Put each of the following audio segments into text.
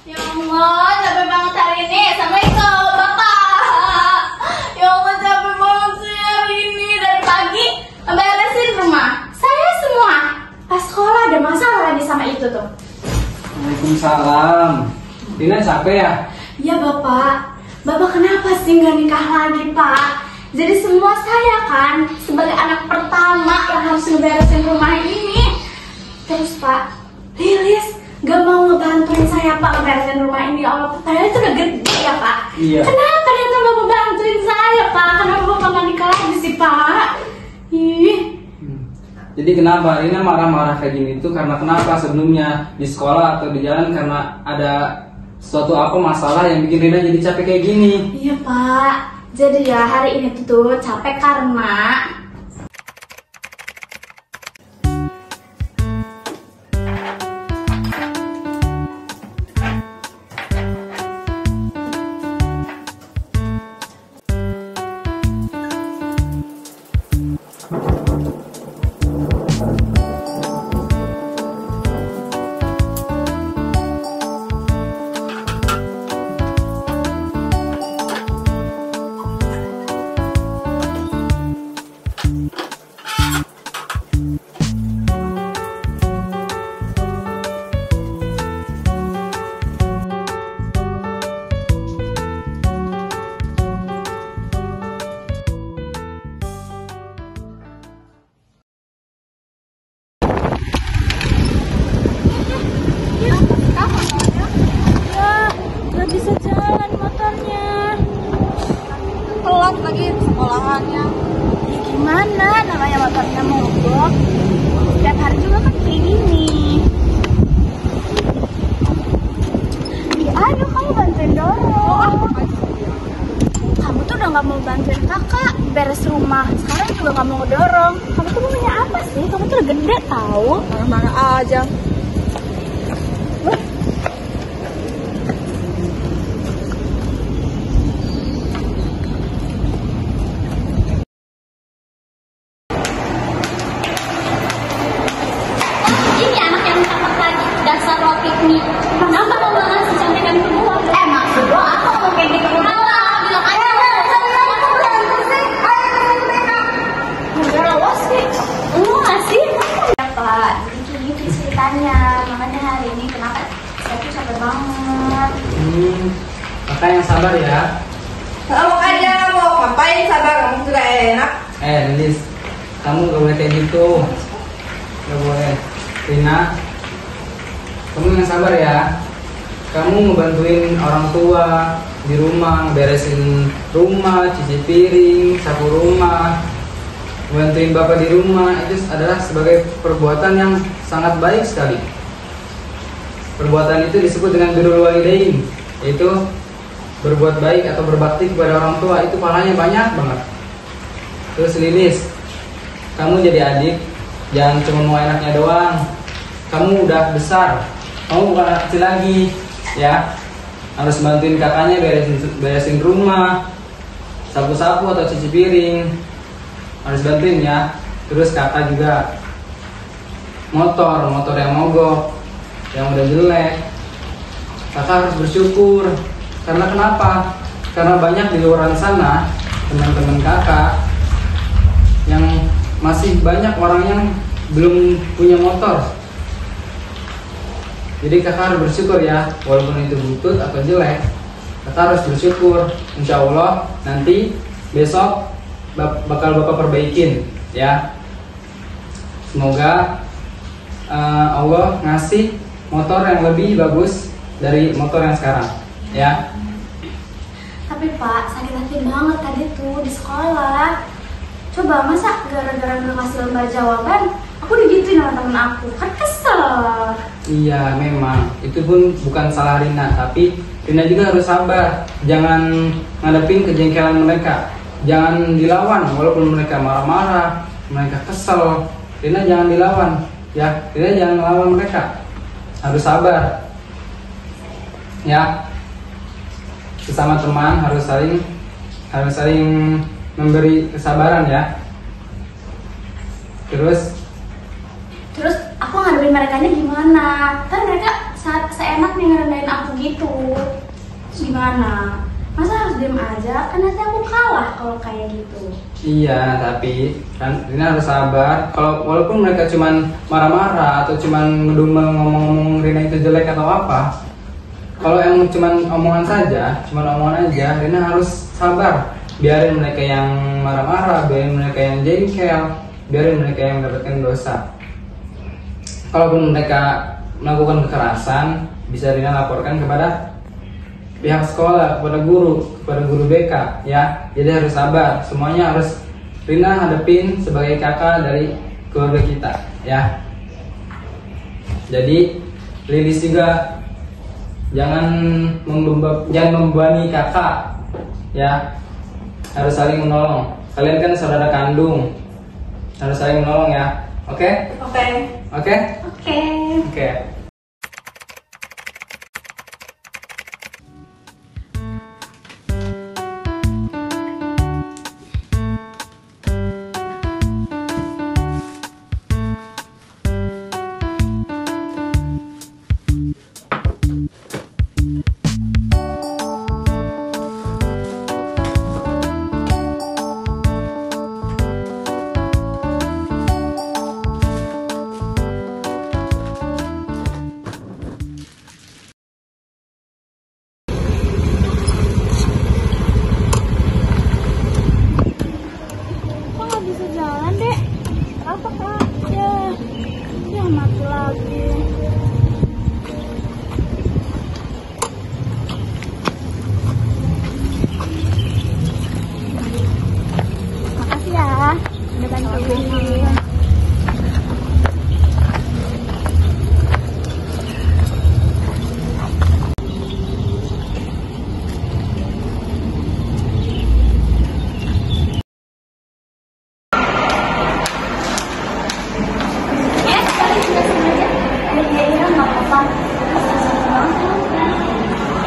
Ya Allah, capek banget hari ini. Assalamualaikum, Bapak. Ya Allah, capek banget sih hari ini. Dari pagi beresin rumah. Saya semua. Pas sekolah ada masalah lagi sama itu tuh. Waalaikumsalam. Dina capek ya? Ya Bapak. Bapak kenapa sih nggak nikah lagi, Pak? Jadi semua saya kan sebagai anak pertama yang harus ngeberesin rumah ini. Terus Pak, Lilis gak mau ngebantuin saya Pak ngeberesin rumah ini. Allah, saya itu udah gede ya Pak. Iya. Kenapa dia tuh gak mau bantuin saya Pak? Kenapa Bapak gak nikah lagi sih Pak? Ih. Jadi kenapa Rina marah-marah kayak gini tuh karena kenapa sebelumnya di sekolah atau di jalan karena ada suatu apa masalah yang bikin Rina jadi capek kayak gini? Iya Pak. Jadi ya hari ini tuh capek karena lagi sekolahannya. ya gimana namanya motornya mogok. Tiap hari juga kan kayak gini. Ya ayo kamu bantuin dorong. Kamu tuh udah gak mau bantuin kakak beres rumah. Sekarang juga gak mau ngedorong. Kamu tuh maunya apa sih? Kamu tuh udah gede tau. Mana-mana aja. Ini anak yang cakep lagi. Dasar roti mie. Kenapa kamu ngasih cantikan kedua? Maksud lo aku mau kayak gitu. Bilang aja. Udah lawas sih. Lu ngasih. Ya Pak, jadi gitu ceritanya. Makanya hari ini kenapa saya tuh capek banget. Kakak yang sabar ya. Ngomong aja kamu, ngapain sabar, kamu juga enak. Lilis, kamu gak boleh kayak gitu. Gak boleh. Rina, kamu yang sabar ya. Kamu ngebantuin orang tua di rumah, beresin rumah, cuci piring, sapu rumah, bantuin bapak di rumah, itu adalah sebagai perbuatan yang sangat baik sekali. Perbuatan itu disebut dengan birrul walidain, yaitu berbuat baik atau berbakti kepada orang tua, itu pahalanya banyak banget. Terus Lilis, kamu jadi adik, jangan cuma mau enaknya doang. Kamu udah besar, kamu bukan anak kecil lagi, ya. Harus bantuin kakaknya beresin rumah, sapu-sapu atau cuci piring, harus bantuin ya. Terus kakak juga motor yang mogok, yang udah jelek, kakak harus bersyukur. Karena kenapa? Karena banyak di luar sana teman-teman kakak yang masih banyak orang yang belum punya motor. Jadi kakak harus bersyukur ya, walaupun itu butut atau jelek, kakak harus bersyukur. Insya Allah nanti besok bakal bapak perbaikin ya. Semoga Allah ngasih motor yang lebih bagus dari motor yang sekarang ya. Tapi Pak, sakit hati banget tadi tuh di sekolah. Coba masa gara-gara nggak ngasih lembar jawaban, aku digituin sama temen aku, kan kesel. Iya memang, itu pun bukan salah Rina, tapi Rina juga harus sabar. Jangan ngadepin kejengkelan mereka, jangan dilawan walaupun mereka marah-marah, mereka kesel. Rina jangan dilawan, ya. Rina jangan melawan mereka, harus sabar. Ya, sesama teman harus saling memberi kesabaran ya. Terus aku ngadepin mereka gimana? Kan mereka seenaknya ngerendahin aku gitu. Terus gimana? Masa harus diem aja? Kan nanti aku kalah kalau kayak gitu. Iya, tapi kan Rina harus sabar. Kalau walaupun mereka cuman marah-marah atau cuman ngomong-ngomong Rina itu jelek atau apa, kalau yang cuman omongan saja, cuman omongan aja, Rina harus sabar. Biarin mereka yang marah-marah, biarin mereka yang jengkel, biarin mereka yang mendapatkan dosa. Kalaupun mereka melakukan kekerasan, bisa Rina laporkan kepada pihak sekolah, kepada guru BK ya. Jadi harus sabar, semuanya harus Rina hadapin sebagai kakak dari keluarga kita ya. Jadi Lilis juga jangan membebani kakak ya. Harus saling menolong. Kalian kan saudara kandung, harus saling menolong ya. Oke? Oke.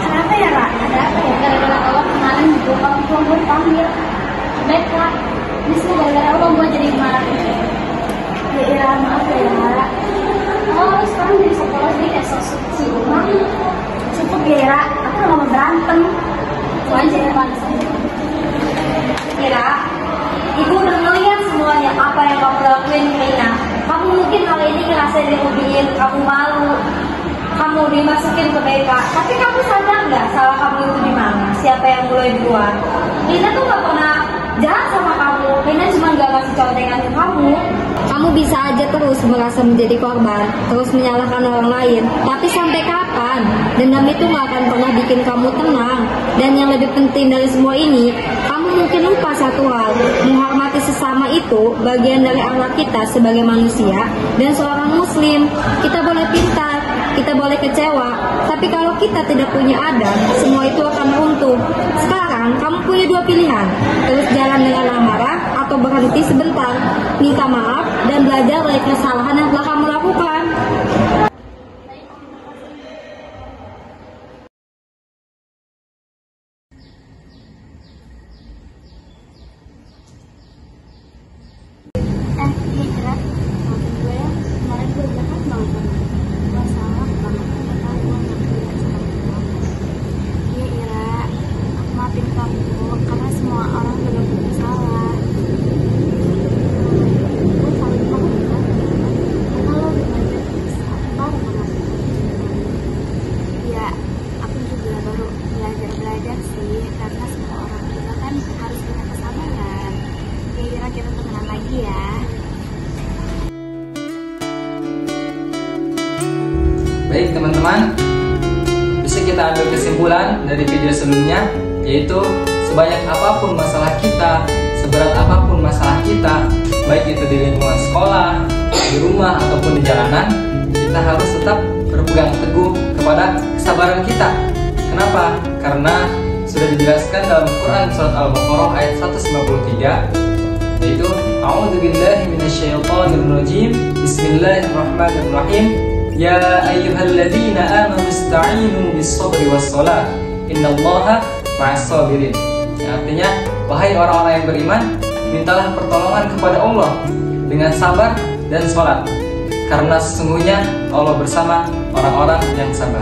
Kenapa ya, Ra? Ada apa ya? Gara-gara Allah kemarin juga orang tua gue dipanggil. Baik, Kak. Ini semua gara-gara Allah gue jadi marah. Ya, Ira, maaf ya, Ra. Oh, sekarang jadi sekolah jadi kayak sosok si Umar. Cukup ya, Ira. Aku gak mau berantem. Itu aja ya, Pak. Ira, ibu udah ngeliat semuanya apa yang kamu lakuin Rina. Kamu mungkin kali ini ngerasa dirugiin, kamu malu, kamu dimasukin ke BK. Tapi kamu sadar nggak salah kamu itu di mana? Siapa yang mulai duluan? Rina tuh nggak pernah jahat sama kamu. Rina cuma nggak ngasih contekan ke kamu. Kamu bisa aja terus merasa menjadi korban, terus menyalahkan orang lain. Tapi sampai kapan? Dendam itu nggak akan pernah bikin kamu tenang. Dan yang lebih penting dari semua ini, kamu mungkin lupa satu hal. Menghormati sesama itu bagian dari akhlak kita sebagai manusia dan seorang muslim. Kita boleh pintar, kita boleh kecewa, tapi kalau kita tidak punya adab, semua itu akan runtuh. Sekarang kamu punya dua pilihan, terus jalan dengan amarah atau berhenti sebentar, minta maaf dan belajar dari kesalahan yang telah kamu lakukan. Baik teman-teman, bisa kita ambil kesimpulan dari video sebelumnya, yaitu sebanyak apapun masalah kita, seberat apapun masalah kita, baik itu di lingkungan sekolah, di rumah, ataupun di jalanan, kita harus tetap berpegang teguh kepada kesabaran kita. Kenapa? Karena sudah dijelaskan dalam Quran surat Al-Baqarah ayat 153, yaitu A'udzubillahi minasyaitonirrajim. Bismillahirrahmanirrahim. Ya ayyuhalladzina amanu ista'inu bis-sabri was-shalah. Innallaha ma'as-sabirin. Artinya, wahai orang-orang yang beriman, mintalah pertolongan kepada Allah dengan sabar dan sholat, karena sesungguhnya Allah bersama orang-orang yang sabar.